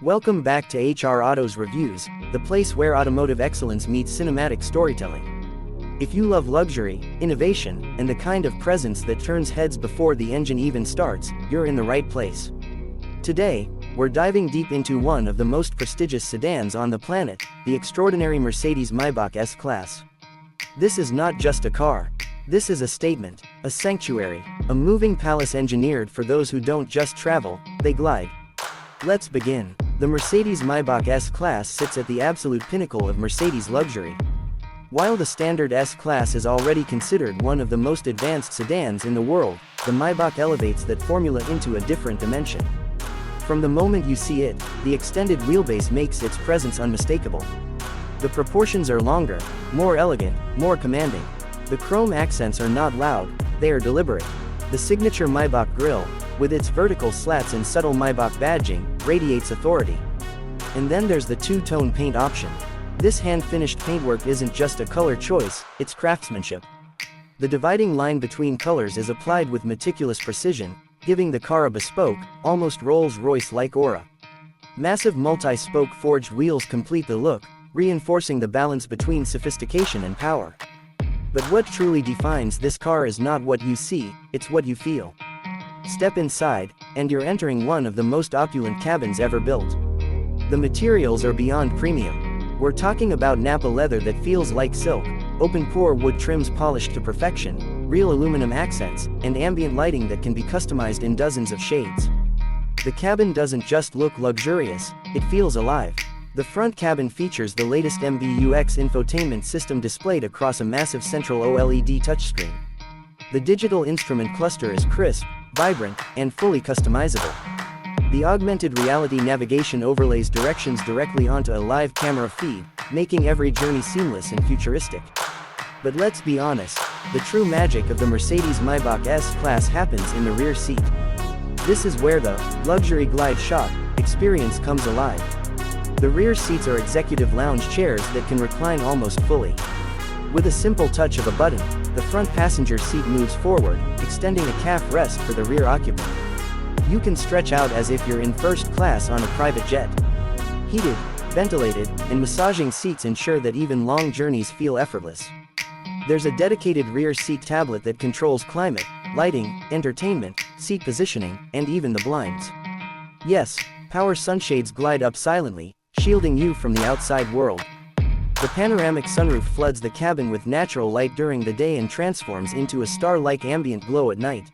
Welcome back to HR Auto's Reviews, the place where automotive excellence meets cinematic storytelling. If you love luxury, innovation, and the kind of presence that turns heads before the engine even starts, you're in the right place. Today, we're diving deep into one of the most prestigious sedans on the planet, the extraordinary Mercedes-Maybach S-Class. This is not just a car. This is a statement, a sanctuary, a moving palace engineered for those who don't just travel, they glide. Let's begin. The Mercedes-Maybach S-Class sits at the absolute pinnacle of Mercedes luxury. While the standard S-Class is already considered one of the most advanced sedans in the world, the Maybach elevates that formula into a different dimension. From the moment you see it, the extended wheelbase makes its presence unmistakable. The proportions are longer, more elegant, more commanding. The chrome accents are not loud, they are deliberate. The signature Maybach grille, with its vertical slats and subtle Maybach badging, radiates authority. And then there's the two-tone paint option. This hand-finished paintwork isn't just a color choice, it's craftsmanship. The dividing line between colors is applied with meticulous precision, giving the car a bespoke, almost Rolls-Royce-like aura. Massive multi-spoke forged wheels complete the look, reinforcing the balance between sophistication and power. But what truly defines this car is not what you see, it's what you feel. Step inside, and you're entering one of the most opulent cabins ever built. The materials are beyond premium. We're talking about Nappa leather that feels like silk, open-pore wood trims polished to perfection, real aluminum accents, and ambient lighting that can be customized in dozens of shades. The cabin doesn't just look luxurious, it feels alive. The front cabin features the latest MBUX infotainment system displayed across a massive central OLED touchscreen. The digital instrument cluster is crisp, vibrant, and fully customizable. The augmented reality navigation overlays directions directly onto a live camera feed, making every journey seamless and futuristic. But let's be honest, the true magic of the Mercedes-Maybach S-Class happens in the rear seat. This is where the luxury glide shop experience comes alive. The rear seats are executive lounge chairs that can recline almost fully. With a simple touch of a button, the front passenger seat moves forward, extending a calf rest for the rear occupant. You can stretch out as if you're in first class on a private jet. Heated, ventilated, and massaging seats ensure that even long journeys feel effortless. There's a dedicated rear seat tablet that controls climate, lighting, entertainment, seat positioning, and even the blinds. Yes, power sunshades glide up silently, shielding you from the outside world. The panoramic sunroof floods the cabin with natural light during the day and transforms into a star-like ambient glow at night.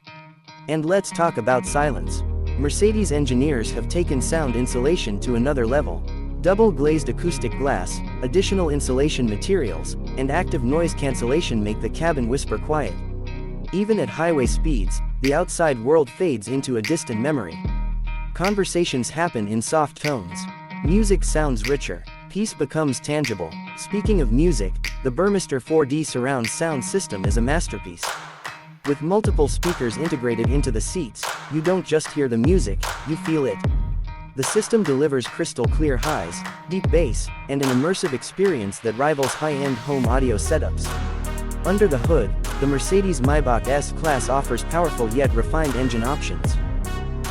And let's talk about silence. Mercedes engineers have taken sound insulation to another level. Double-glazed acoustic glass, additional insulation materials, and active noise cancellation make the cabin whisper quiet. Even at highway speeds, the outside world fades into a distant memory. Conversations happen in soft tones. Music sounds richer. Peace becomes tangible. Speaking of music, the Burmester 4D surround sound system is a masterpiece. With multiple speakers integrated into the seats, you don't just hear the music, you feel it. The system delivers crystal clear highs, deep bass, and an immersive experience that rivals high-end home audio setups. Under the hood, the Mercedes-Maybach S-Class offers powerful yet refined engine options.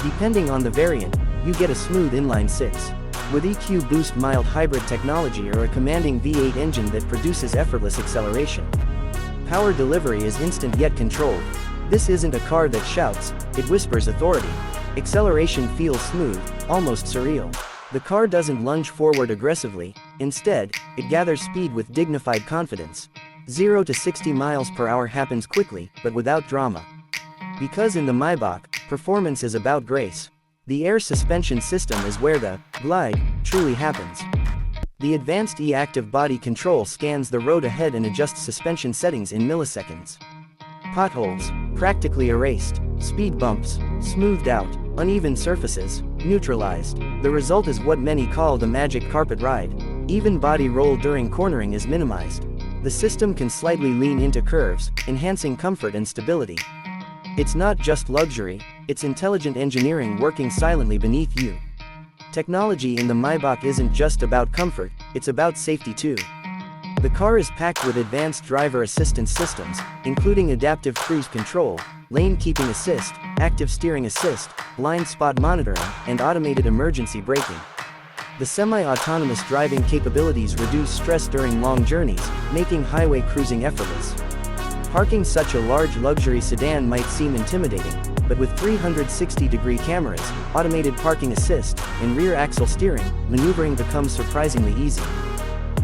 Depending on the variant, you get a smooth inline-six with EQ boost mild hybrid technology or a commanding V8 engine that produces effortless acceleration. Power delivery is instant yet controlled. This isn't a car that shouts, it whispers authority. Acceleration feels smooth, almost surreal. The car doesn't lunge forward aggressively, instead, it gathers speed with dignified confidence. 0 to 60 miles per hour happens quickly, but without drama. Because in the Maybach, performance is about grace. The air suspension system is where the glide truly happens. The advanced e-active body control scans the road ahead and adjusts suspension settings in milliseconds. Potholes, practically erased. Speed bumps, smoothed out. Uneven surfaces, neutralized. The result is what many call the magic carpet ride. Even body roll during cornering is minimized. The system can slightly lean into curves, enhancing comfort and stability. It's not just luxury, it's intelligent engineering working silently beneath you. Technology in the Maybach isn't just about comfort, it's about safety too. The car is packed with advanced driver assistance systems, including adaptive cruise control, lane keeping assist, active steering assist, blind spot monitoring, and automated emergency braking. The semi-autonomous driving capabilities reduce stress during long journeys, making highway cruising effortless. Parking such a large luxury sedan might seem intimidating, but with 360-degree cameras, automated parking assist, and rear axle steering, maneuvering becomes surprisingly easy.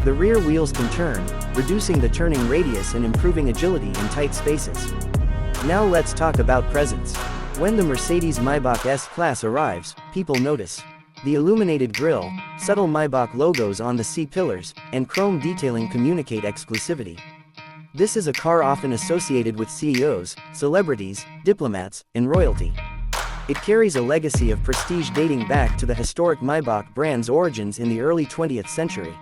The rear wheels can turn, reducing the turning radius and improving agility in tight spaces. Now let's talk about presence. When the Mercedes-Maybach S-Class arrives, people notice. The illuminated grille, subtle Maybach logos on the C-pillars, and chrome detailing communicate exclusivity. This is a car often associated with CEOs, celebrities, diplomats, and royalty. It carries a legacy of prestige dating back to the historic Maybach brand's origins in the early 20th century.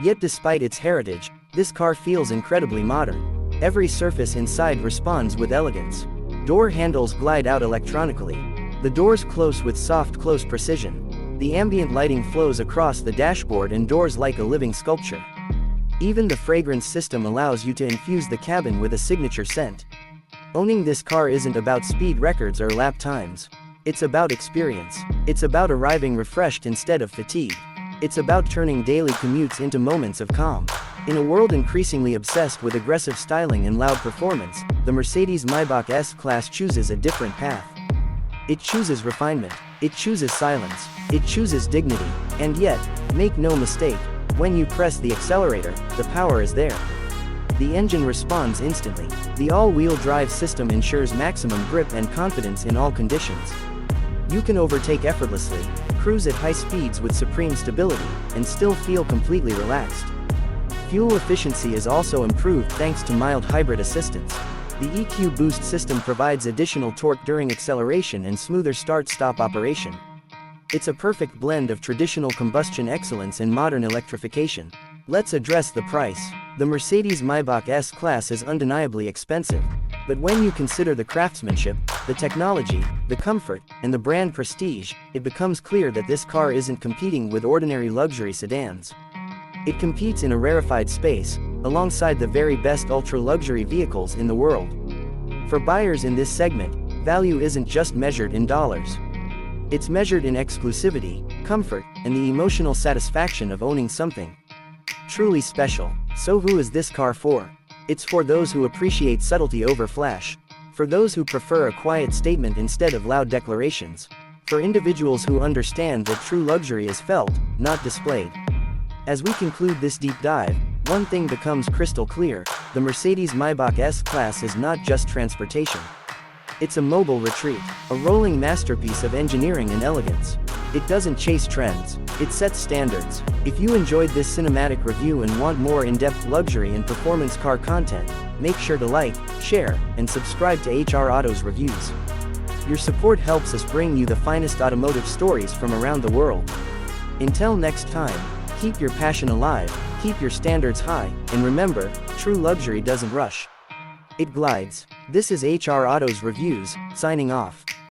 Yet despite its heritage, this car feels incredibly modern. Every surface inside responds with elegance. Door handles glide out electronically. The doors close with soft close precision. The ambient lighting flows across the dashboard and doors like a living sculpture. Even the fragrance system allows you to infuse the cabin with a signature scent. Owning this car isn't about speed records or lap times. It's about experience. It's about arriving refreshed instead of fatigued. It's about turning daily commutes into moments of calm. In a world increasingly obsessed with aggressive styling and loud performance, the Mercedes-Maybach S-Class chooses a different path. It chooses refinement. It chooses silence. It chooses dignity. And yet, make no mistake, when you press the accelerator, the power is there. The engine responds instantly. The all-wheel drive system ensures maximum grip and confidence in all conditions. You can overtake effortlessly, cruise at high speeds with supreme stability, and still feel completely relaxed. Fuel efficiency is also improved thanks to mild hybrid assistance. The EQ boost system provides additional torque during acceleration and smoother start-stop operation. It's a perfect blend of traditional combustion excellence and modern electrification. Let's address the price. The Mercedes-Maybach S-Class is undeniably expensive. But when you consider the craftsmanship, the technology, the comfort, and the brand prestige, it becomes clear that this car isn't competing with ordinary luxury sedans. It competes in a rarefied space, alongside the very best ultra-luxury vehicles in the world. For buyers in this segment, value isn't just measured in dollars. It's measured in exclusivity, comfort, and the emotional satisfaction of owning something truly special. So who is this car for? It's for those who appreciate subtlety over flash. For those who prefer a quiet statement instead of loud declarations. For individuals who understand that true luxury is felt, not displayed. As we conclude this deep dive, one thing becomes crystal clear: the Mercedes-Maybach S-Class is not just transportation. It's a mobile retreat, a rolling masterpiece of engineering and elegance. It doesn't chase trends, it sets standards. If you enjoyed this cinematic review and want more in-depth luxury and performance car content, make sure to like, share, and subscribe to HR Auto's reviews. Your support helps us bring you the finest automotive stories from around the world. Until next time, keep your passion alive, keep your standards high, and remember, true luxury doesn't rush. It glides. This is HR Auto's Reviews, signing off.